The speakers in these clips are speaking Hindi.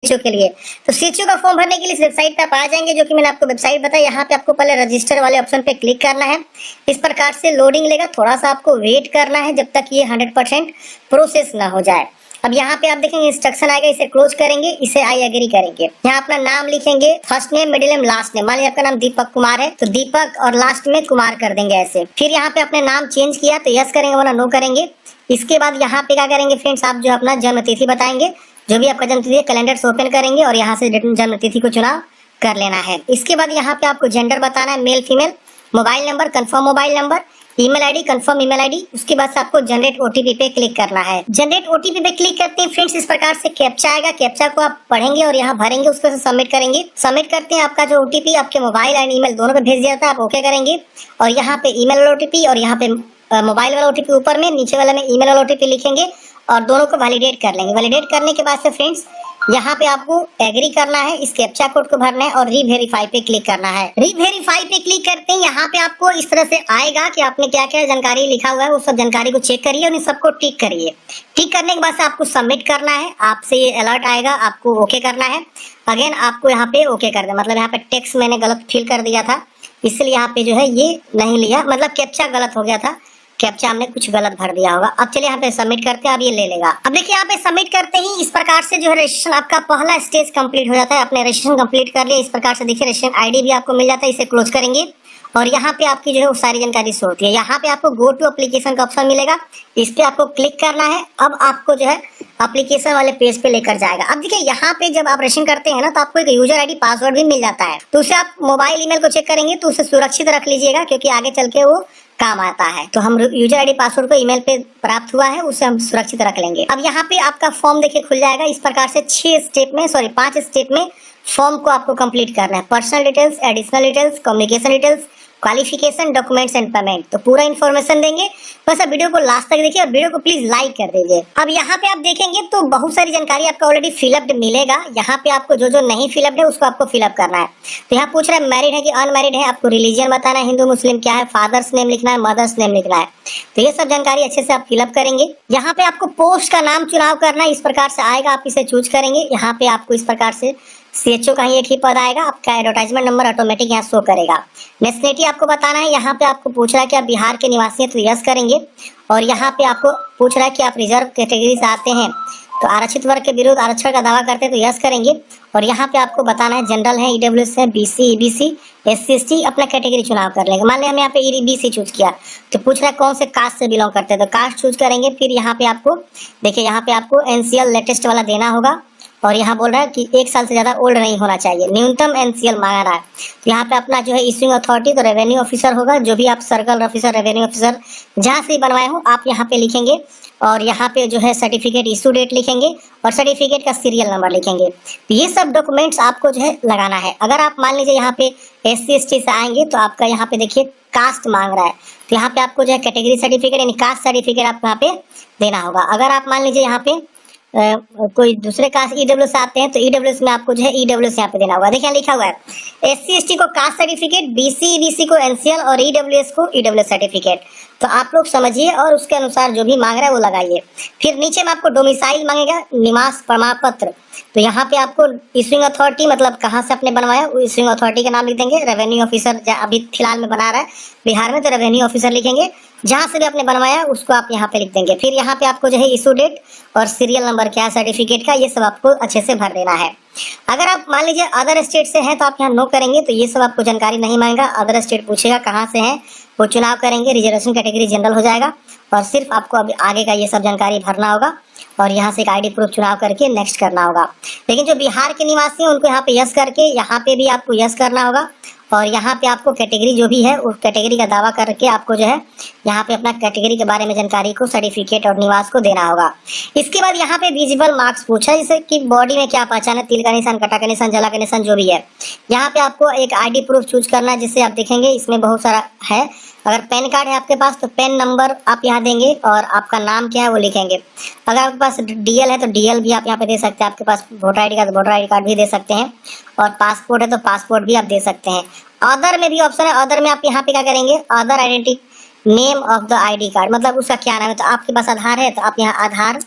सीएचओ के लिए। तो सीएचओ का फॉर्म भरने के लिए इस वेबसाइट पे आप आ जाएंगे, जो कि मैंने आपको वेबसाइट बताया। यहाँ पे आपको पहले रजिस्टर वाले ऑप्शन पे क्लिक करना है। इस प्रकार से लोडिंग लेगा, थोड़ा सा आपको वेट करना है जब तक ये 100% प्रोसेस ना हो जाए। अब यहाँ पे आप देखेंगे इंस्ट्रक्शन आएगा, इसे क्लोज करेंगे, इसे आई एग्री करेंगे। यहाँ अपना नाम लिखेंगे, first name, middle name, last name. मान लीजिए आपका नाम दीपक कुमार है तो दीपक और लास्ट में कुमार कर देंगे ऐसे। फिर यहाँ पे अपने नाम चेंज किया तो यस करेंगे वरना नो करेंगे। इसके बाद यहाँ पे क्या करेंगे फ्रेंड्स, आप जो अपना जन्म तिथि बताएंगे, जो भी आपका जन्म तिथि है, कैलेंडर से ओपन करेंगे और यहाँ से जन्म तिथि को चुनाव कर लेना है। इसके बाद यहाँ पे आपको जेंडर बताना है, male female, mobile number confirm mobile number, email ID confirm email ID. उसके बाद से आपको जनरेट ओटीपी पे क्लिक करना है। जनरेट ओटीपी पे क्लिक करते हैं फ्रेंड्स, इस प्रकार से कैप्चा आएगा, कैप्चा को आप पढ़ेंगे और यहाँ भरेंगे, उसको सबमिट करेंगे। सबमिट करते हैं, आपका जो ओटीपी आपके मोबाइल एंड ईमेल दोनों पे भेज दिया था, आप ओके करेंगे। और यहाँ पे ईमेल वाला ओटीपी और यहाँ पे मोबाइल वाला ओटीपी ऊपर में, नीचे वाला में ईमेल वाला ओटीपी लिखेंगे और दोनों को वैलिडेट कर लेंगे। वैलिडेट करने के बाद से फ्रेंड्स यहाँ पे आपको एग्री करना है, इस कैप्चा कोड को भरना है और रीवेरीफाई पे क्लिक करना है। रीवेरीफाई पे क्लिक करते हैं, यहाँ पे आपको इस तरह से आएगा कि आपने क्या क्या जानकारी लिखा हुआ है, वो सब जानकारी को चेक करिए और इन सबको टिक करिए। टिक करने के बाद से आपको सबमिट करना है, आपसे ये अलर्ट आएगा, आपको ओके करना है। अगेन आपको यहाँ पे ओके कर देना, मतलब यहाँ पे टेक्स्ट मैंने गलत फिल कर दिया था, इसलिए यहाँ पे जो है ये नहीं लिया, मतलब कैप्चा गलत हो गया था, कैप्चा हमने कुछ गलत भर दिया होगा। अब चलिए यहाँ पे सबमिट करते हैं, अब ये ले लेगा। अब देखिए यहाँ पे सबमिट करते ही इस प्रकार से जो है रजिस्ट्रेशन आपका पहला स्टेज कंप्लीट हो जाता है। आपने रजिस्ट्रेशन कंप्लीट कर लिया, इस प्रकार से देखिए रजिस्ट्रेशन आईडी भी आपको मिल जाता है। इसे क्लोज करेंगे और यहाँ पे आपकी जो है वो सारी जानकारी शो होती है। यहाँ पे आपको गो टू एप्लीकेशन का ऑप्शन मिलेगा, इस पे आपको क्लिक करना है। अब आपको जो है एप्लीकेशन वाले पेज पे लेकर जाएगा। अब देखिए यहाँ पे जब आप रजिस्ट्रेशन करते हैं ना, तो आपको एक यूजर आईडी पासवर्ड भी मिल जाता है, तो उसे आप मोबाइल ईमेल को चेक करेंगे तो उसे सुरक्षित रख लीजिएगा, क्योंकि आगे चल के वो काम आता है। तो हम यूजर आईडी पासवर्ड को ईमेल पे प्राप्त हुआ है, उसे हम सुरक्षित रख लेंगे। अब यहाँ पे आपका फॉर्म देखिए खुल जाएगा। इस प्रकार से 5 स्टेप में फॉर्म को आपको कंप्लीट करना है। Personal details, additional details, communication details, qualification, documents and payment, तो पूरा इन्फॉर्मेशन देंगे। बस आप वीडियो को लास्ट तक देखिए और वीडियो को प्लीज लाइक कर दीजिए। अब यहाँ पे आप देखेंगे तो बहुत सारी जानकारी आपको ऑलरेडी फिलअप मिलेगा। यहाँ पे आपको जो जो नहीं फिलअप है उसको आपको फिलअप करना है। तो यहाँ पूछ रहा है मैरिड है कि अनमैरिड है, आपको रिलीजन बताना है, हिंदू मुस्लिम क्या है, फादर्स नेम लिखना है, मदर्स नेम लिखना है। तो ये सब जानकारी अच्छे से आप फिलअप करेंगे। यहाँ पे आपको पोस्ट का नाम चुनाव करना है, इस प्रकार से आएगा, आप इसे चूज करेंगे। यहाँ पे आपको इस प्रकार से सीएचओ का ही एक ही पद आएगा, आपका एडवर्टाइजमेंट नंबर ऑटोमेटिक यहाँ शो करेगा। नेशनलिटी आपको बताना है, यहाँ पे आपको पूछ रहा है कि आप बिहार के निवासी हैं तो यस करेंगे। और यहाँ पे आपको पूछ रहा है कि आप रिजर्व कैटेगरी से आते हैं तो आरक्षित वर्ग के विरुद्ध आरक्षण का दावा करते हैं तो यस करेंगे। और यहाँ पे आपको बताना है जनरल है, ईडब्ल्यूएस है, बीसी, ईबीसी, एससी, एसटी, अपना कैटेगरी चुनाव कर लेंगे। मान लिया हमने यहाँ पे ईबीसी चूज किया तो पूछ रहा है कौन से कास्ट से बिलोंग करते हैं, तो कास्ट चूज करेंगे। फिर यहाँ पे आपको देखिए, यहाँ पे आपको एनसीएल लेटेस्ट वाला देना होगा और यहाँ बोल रहा है कि 1 साल से ज्यादा ओल्ड नहीं होना चाहिए, न्यूनतम एनसीएल मांगा रहा है। तो यहाँ पे अपना जो है इश्यूइंग अथॉरिटी तो रेवेन्यू ऑफिसर होगा, जो भी आप सर्कल ऑफिसर, रेवेन्यू ऑफिसर जहाँ से बनवाए हो आप यहाँ पे लिखेंगे। और यहाँ पे जो है सर्टिफिकेट इशू डेट लिखेंगे और सर्टिफिकेट का सीरियल नंबर लिखेंगे। तो ये सब डॉक्यूमेंट्स आपको जो है लगाना है। अगर आप मान लीजिए यहाँ पे एससी एसटी से आएंगे तो आपका यहाँ पे देखिए कास्ट मांग रहा है, तो यहाँ पे आपको जो है कैटेगरी सर्टिफिकेट यानी कास्ट सर्टिफिकेट आपको यहाँ पे देना होगा। अगर आप मान लीजिए यहाँ पे कोई दूसरे कास्ट ईडब्ल्यूएस आते हैं तो ईडब्ल्यूएस में आपको जो है ईडब्ल्यूएस यहाँ पे देना होगा। देखिए लिखा हुआ है एससी एसटी को कास्ट सर्टिफिकेट, बीसी ईबीसी को एनसीएल और ईडब्ल्यूएस को ईडब्ल्यूएस सर्टिफिकेट। तो आप लोग समझिए और उसके अनुसार जो भी मांग रहा है वो लगाइए। फिर नीचे में आपको डोमिसाइल मांगेगा, निवास प्रमाण पत्र। तो यहाँ पे आपको इश्यूइंग अथॉरिटी मतलब कहाँ से आपने बनवाया इश्यूइंग अथॉरिटी का नाम लिख देंगे। रेवेन्यू ऑफिसर अभी फिलहाल में बना रहा है बिहार में तो रेवेन्यू ऑफिसर लिखेंगे, जहाँ से भी आपने बनवाया उसको आप यहाँ पे लिख देंगे। फिर यहाँ पे आपको जो है इशू डेट और सीरियल नंबर क्या है सर्टिफिकेट का, ये सब आपको अच्छे से भर देना है। अगर आप मान लीजिए अदर स्टेट से हैं तो आप यहाँ नो करेंगे, तो ये सब आपको जानकारी नहीं मांगेगा। अदर स्टेट पूछेगा कहाँ से हैं, वो चुनाव करेंगे, रिजर्वेशन कैटेगरी जनरल हो जाएगा और सिर्फ आपको अभी आगे का ये सब जानकारी भरना होगा और यहाँ से एक आईडी प्रूफ चुनाव करके नेक्स्ट करना होगा। लेकिन जो बिहार के निवासी हैं उनको यहाँ पे यस करके यहाँ पे भी आपको यस करना होगा और यहाँ पे आपको कैटेगरी जो भी है उस कैटेगरी का दावा करके आपको जो है यहाँ पे अपना कैटेगरी के बारे में जानकारी को सर्टिफिकेट और निवास को देना होगा। इसके बाद यहाँ पे विजिबल मार्क्स पूछा, जैसे कि बॉडी में क्या पहचान है, तिल का निशान, कटा का निशान, जला का निशान, जो भी है। यहाँ पे आपको एक आईडी प्रूफ चूज करना है, जिससे आप देखेंगे इसमें बहुत सारा है। अगर पैन कार्ड है आपके पास तो पैन नंबर आप यहाँ देंगे और आपका नाम क्या है वो लिखेंगे। अगर आपके पास डीएल है तो डीएल भी आप यहाँ पे दे सकते हैं। आपके पास वोटर आईडी का तो वोटर आईडी कार्ड भी दे सकते हैं और पासपोर्ट है तो पासपोर्ट भी आप दे सकते हैं। अदर में भी ऑप्शन है, अदर में आप यहाँ पे क्या करेंगे, other identity name of the ID card, मतलब उसका क्या नाम है। तो आपके पास आधार है तो आप यहाँ आधार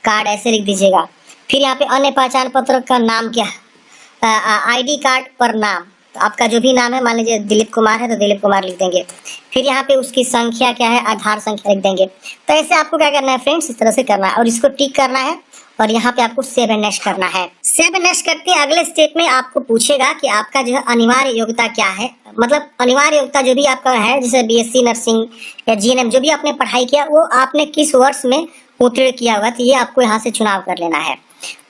कार्ड ऐसे लिख दीजिएगा। फिर यहाँ पे अन्य पहचान पत्र का नाम क्या है, आईडी कार्ड पर नाम, तो आपका जो भी नाम है, मान लीजिए दिलीप कुमार है तो दिलीप कुमार लिख देंगे। फिर यहाँ पे उसकी संख्या क्या है, आधार संख्या लिख देंगे। तो ऐसे आपको क्या करना है फ्रेंड्स, इस तरह से करना है और इसको टिक करना है और यहाँ पे आपको सेव एंड नेक्स्ट करना है। सेव एंड नेक्स्ट करते हैं अगले स्टेप में आपको पूछेगा कि आपका जो है अनिवार्य योग्यता क्या है, मतलब अनिवार्य योग्यता जो भी आपका है, जैसे बीएससी नर्सिंग या जीएनएम जो भी आपने पढ़ाई किया वो आपने किस वर्ष में उत्तीर्ण किया हुआ, तो ये आपको यहाँ से चुनाव कर लेना है।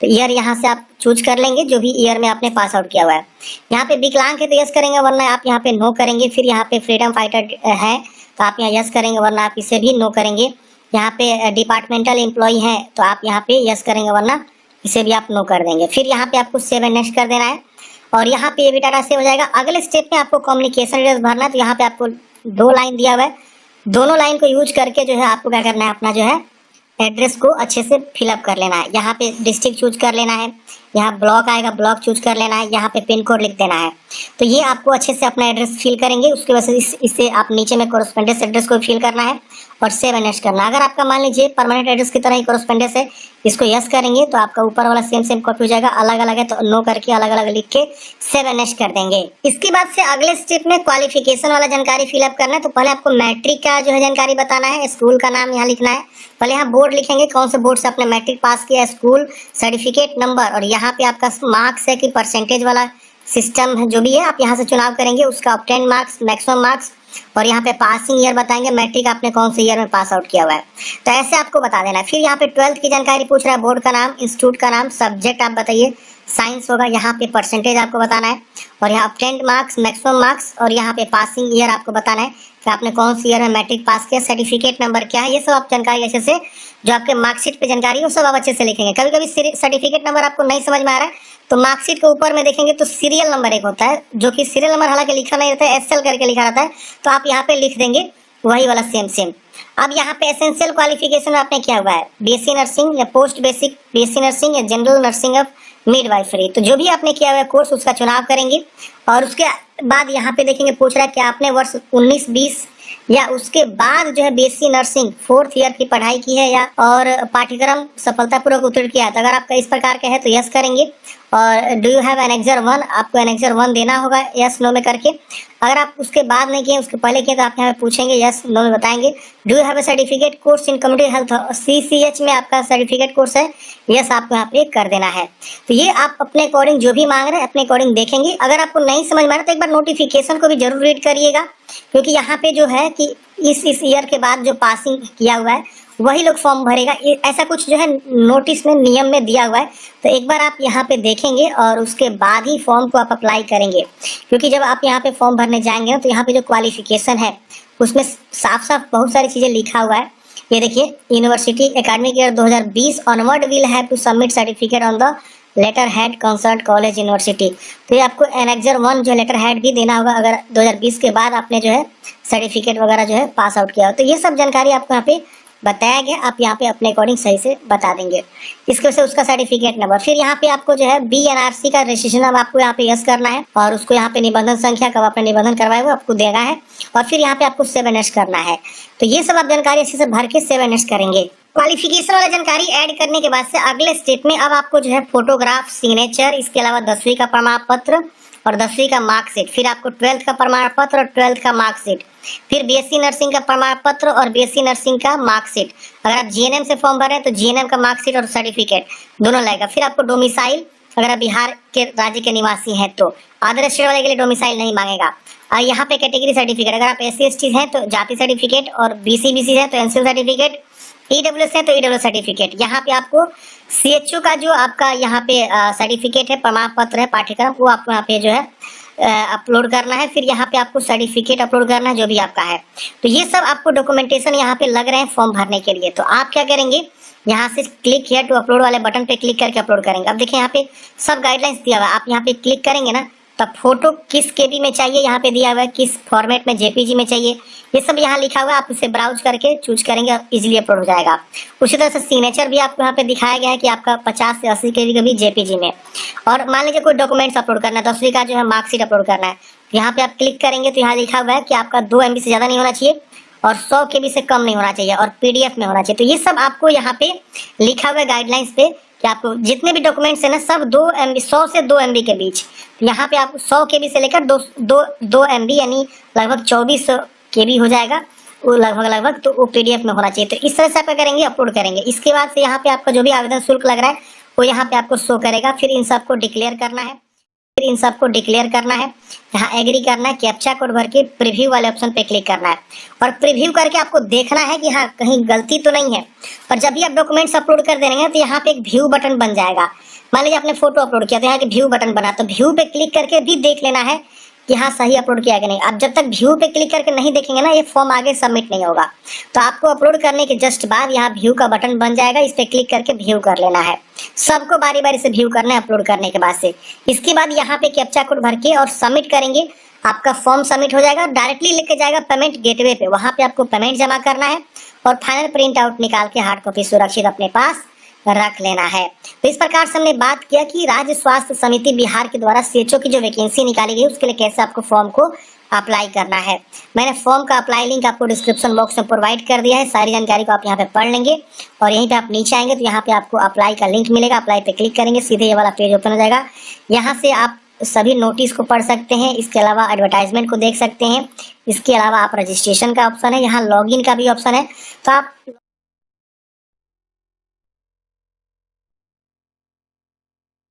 तो ईयर यहाँ से आप चूज कर लेंगे जो भी ईयर में आपने पास आउट किया हुआ है। यहाँ पे विकलांग है तो यस करेंगे, वरना आप यहाँ पे नो करेंगे। फिर यहाँ पे फ्रीडम फाइटर है तो आप यहाँ यस करेंगे, वरना आप इसे भी नो करेंगे। यहाँ पे डिपार्टमेंटल एम्प्लॉय है तो आप यहाँ पे यस करेंगे, वरना इसे भी आप नो कर देंगे। फिर यहाँ पे आपको सेव एंड नेक्स्ट कर देना है और यहाँ पे ये भी डाटा सेव हो जाएगा। अगले स्टेप में आपको कम्युनिकेशन एड्रेस भरना है। तो यहाँ पे आपको 2 लाइन दिया हुआ है, दोनों लाइन को यूज करके जो है आपको क्या करना है, अपना जो है एड्रेस को अच्छे से फिलअप कर लेना है। यहाँ पे डिस्ट्रिक्ट चूज कर लेना है, यहाँ ब्लॉक आएगा ब्लॉक चूज कर लेना है, यहाँ पे पिन कोड लिख देना है। तो ये आपको अच्छे से अपना एड्रेस फिल करेंगे। उसके वजह से इसे आप नीचे में कोरस्पोंडेंस एड्रेस को फिल करना है और सेव एंड नेक्स्ट करना है। अगर आपका मान लीजिए परमानेंट एड्रेस की तरह ही कोरस्पोंडेंस है, इसको यस करेंगे तो आपका ऊपर वाला सेम कॉपी हो जाएगा। अलग अलग है तो नो करके अलग अलग लिख के सेव एंड नेक्स्ट कर देंगे। इसके बाद से अगले स्टेप में क्वालिफिकेशन वाला जानकारी फिलअप करना है। तो पहले आपको मैट्रिक का जो है जानकारी बताना है, स्कूल का नाम यहाँ लिखना है। पहले यहाँ बोर्ड लिखेंगे, कौन से बोर्ड से आपने मैट्रिक पास किया, स्कूल, सर्टिफिकेट नंबर, और यहाँ पे आपका मार्क्स है कि परसेंटेज वाला सिस्टम है, जो भी है आप यहाँ से चुनाव करेंगे। उसका ऑब्टेन मार्क्स, मैक्सिमम मार्क्स, और यहाँ पे पासिंग ईयर बताएंगे, मैट्रिक आपने कौन से ईयर में पास आउट किया हुआ है, तो ऐसे आपको बता देना है। फिर यहाँ पे 12th की जानकारी पूछ रहा है, बोर्ड का नाम, इंस्टीट्यूट का नाम, सब्जेक्ट आप बताइए, साइंस होगा, यहाँ पे परसेंटेज आपको बताना है, और यहाँ ऑब्टेन मार्क्स, मैक्सिमम मार्क्स, और यहाँ पे पासिंग ईयर आपको बताना है कि आपने कौन सी ईयर में मैट्रिक पास किया, सर्टिफिकेट नंबर क्या है, ये सब आप जानकारी अच्छे से, जो आपके मार्कशीट पे जानकारी है वो सब आप अच्छे से लिखेंगे। कभी कभी सर्टिफिकेट नंबर आपको नहीं समझ में आ रहा है तो मार्कशीट के ऊपर में देखेंगे तो सीरियल नंबर एक होता है, जो कि सीरियल नंबर हालांकि लिखा नहीं रहता है, एसएल करके लिखा रहता है, तो आप यहाँ पे लिख देंगे वही वाला सेम। अब यहाँ पे एसेंशियल क्वालिफिकेशन आपने किया हुआ है, बीएससी नर्सिंग या पोस्ट बेसिक बीएससी नर्सिंग या जनरल नर्सिंग ऑफ मिडवाइफरी, तो जो भी आपने किया हुआ है कोर्स उसका चुनाव करेंगे। और उसके बाद यहाँ पे देखेंगे पूछ रहा है कि आपने वर्ष 19-20 या उसके बाद जो है बीएससी नर्सिंग 4th ईयर की पढ़ाई की है या और पाठ्यक्रम सफलतापूर्वक उत्तीर्ण किया है। तो अगर आपका इस प्रकार का है तो यस करेंगे। और डू यू हैव एनेक्सर 1, आपको एनेक्सर 1 देना होगा यस नो में करके। अगर आप उसके बाद नहीं किए, उसके पहले किए, तो आप यहाँ पे पूछेंगे यस नो में बताएंगे। Do you have A certificate course in community health, CCH में आपका सर्टिफिकेट कोर्स है, यस आपको यहाँ पे कर देना है। तो ये आप अपने अकॉर्डिंग जो भी मांग रहे हैं अपने अकॉर्डिंग देखेंगे। अगर आपको नहीं समझ में आ रहा तो एक बार नोटिफिकेशन को भी जरूर रीड करिएगा, क्योंकि यहाँ पे जो है कि इस ईयर के बाद जो पासिंग किया हुआ है वही लोग फॉर्म भरेगा, ऐसा कुछ जो है नोटिस में नियम में दिया हुआ है। तो एक बार आप यहाँ पे देखेंगे और उसके बाद ही फॉर्म को आप अप्लाई करेंगे, क्योंकि जब आप यहाँ पे फॉर्म भरने जाएंगे ना तो यहाँ पे जो क्वालिफिकेशन है उसमें साफ साफ बहुत सारी चीज़ें लिखा हुआ है। ये देखिए, university academic year 2020 onward will have to submit certificate on the letter head concerned college university. तो ये आपको एनेक्सर 1 जो लेटर हेड भी देना होगा अगर 2020 के बाद आपने जो है सर्टिफिकेट वगैरह जो है पास आउट किया हो। तो ये सब जानकारी आपको यहाँ पे बताया गया, आप यहाँ पे अपने अकॉर्डिंग सही से बता देंगे। इसके वजह से उसका सर्टिफिकेट नंबर, फिर यहाँ पे आपको जो है BNRC का रजिस्ट्रेशन अब आपको यहाँ पे यस करना है, और उसको यहाँ पे निबंधन संख्या कब आपने निबंधन करवाया वो आपको देना है, और फिर यहाँ पे आपको सेव एंड नेक्स्ट करना है। तो ये सब आप जानकारी अच्छे से भर के सेव एंड नेक्स्ट करेंगे। क्वालिफिकेशन वाला जानकारी ऐड करने के बाद से अगले स्टेप में अब आपको जो है फोटोग्राफ, सिग्नेचर, इसके अलावा 10वीं का प्रमाण पत्र और 10वीं का मार्कशीट, फिर आपको 12th का प्रमाण पत्र और 12th का मार्कशीट, फिर बीएससी नर्सिंग का प्रमाण पत्र और बीएससी नर्सिंग का मार्कशीट। अगर आप जीएनएम से फॉर्म भर रहे हैं तो जीएनएम का मार्कशीट और सर्टिफिकेट दोनों लगेगा। फिर आपको डोमिसाइल, अगर आप बिहार के राज्य के निवासी हैं तो, अदर स्टेट वाले के लिए डोमिसाइल नहीं मांगेगा। यहाँ पे कैटेगरी सर्टिफिकेट, अगर आप SC/ST हैं तो जाति सर्टिफिकेट, और BC/BC है तो एनसीएल सर्टिफिकेट, EWS है तो EWS सर्टिफिकेट। यहाँ पे आपको CHO का जो आपका यहाँ पे सर्टिफिकेट है, प्रमाण पत्र है, पाठ्यक्रम, वो आपको यहाँ पे जो है अपलोड करना है। फिर यहाँ पे आपको सर्टिफिकेट अपलोड करना है जो भी आपका है। तो ये सब आपको डॉक्यूमेंटेशन यहाँ पे लग रहे हैं फॉर्म भरने के लिए। तो आप क्या करेंगे, यहाँ से क्लिक हियर टू अपलोड वाले बटन पे क्लिक करके अपलोड करेंगे। अब देखिए यहाँ पे सब गाइडलाइंस दिया हुआ है, आप यहाँ पे क्लिक करेंगे ना तब फोटो किस KB में चाहिए यहाँ पे दिया हुआ है, किस फॉर्मेट में JPG में चाहिए, ये सब यहाँ लिखा हुआ है। आप इसे ब्राउज करके चूज करेंगे, इजीली अपलोड हो जाएगा। उसी तरह से सिग्नेचर भी आपको यहाँ पे दिखाया गया है कि आपका 50 से 80 KB का भी JPG में। और मान लीजिए कोई डॉक्यूमेंट्स अपलोड करना है, 10वीं का जो है मार्कशीट अपलोड करना है, यहाँ पे आप क्लिक करेंगे तो यहाँ लिखा हुआ है कि आपका 2 MB से ज़्यादा नहीं होना चाहिए और 100 KB से कम नहीं होना चाहिए और PDF में होना चाहिए। तो ये सब आपको यहाँ पे लिखा हुआ है गाइडलाइंस पे कि आपको जितने भी डॉक्यूमेंट्स है ना सब 2 MB 100 से 2 MB के बीच। तो यहाँ पे आप 100 KB से लेकर 2 MB यानी लगभग 24 KB हो जाएगा वो लगभग तो वो PDF में होना चाहिए। तो इस तरह से आप क्या करेंगे, अपलोड करेंगे। इसके बाद से यहाँ पे आपका जो भी आवेदन शुल्क लग रहा है वो यहाँ पे आपको शो करेगा। फिर इन सबको डिक्लेयर करना है, यहाँ एग्री करना है, कैप्चा कोड भर के प्रीव्यू वाले ऑप्शन पे क्लिक करना है और प्रीव्यू करके आपको देखना है कि हाँ कहीं गलती तो नहीं है। और जब भी आप डॉक्यूमेंट्स अपलोड कर देंगे तो यहाँ पे एक व्यू बटन बन जाएगा। मान लीजिए आपने फोटो अपलोड किया तो यहाँ के व्यू बटन बना, तो व्यू पे क्लिक करके भी देख लेना है कि हाँ सही अपलोड किया कि नहीं। आप जब तक व्यू पे क्लिक करके नहीं देखेंगे ना ये फॉर्म आगे सबमिट नहीं होगा। तो आपको अपलोड करने के जस्ट बाद यहाँ व्यू का बटन बन जाएगा, इस पे क्लिक करके व्यू कर लेना है। सबको बारी बारी से व्यू करना है अपलोड करने के बाद से। इसके बाद यहाँ पे कैप्चा कोड भर के और सबमिट करेंगे, आपका फॉर्म सबमिट हो जाएगा, डायरेक्टली लेके जाएगा पेमेंट गेटवे पे। वहां पे आपको पेमेंट जमा करना है और फाइनल प्रिंट आउट निकाल के हार्ड कॉपी सुरक्षित अपने पास रख लेना है। तो इस प्रकार से हमने बात किया कि राज्य स्वास्थ्य समिति बिहार के द्वारा CHO की जो वैकेंसी निकाली गई उसके लिए कैसे आपको फॉर्म को अप्लाई करना है। मैंने फॉर्म का अप्लाई लिंक आपको डिस्क्रिप्शन बॉक्स में प्रोवाइड कर दिया है। सारी जानकारी को आप यहाँ पे पढ़ लेंगे और यहीं पे आप नीचे आएंगे तो यहाँ पे आपको अप्लाई का लिंक मिलेगा। अप्लाई पे क्लिक करेंगे, सीधे ये वाला पेज ओपन हो जाएगा। यहाँ से आप सभी नोटिस को पढ़ सकते हैं, इसके अलावा एडवर्टाइजमेंट को देख सकते हैं। इसके अलावा आप रजिस्ट्रेशन का ऑप्शन है, यहाँ लॉगिन का भी ऑप्शन है। तो आप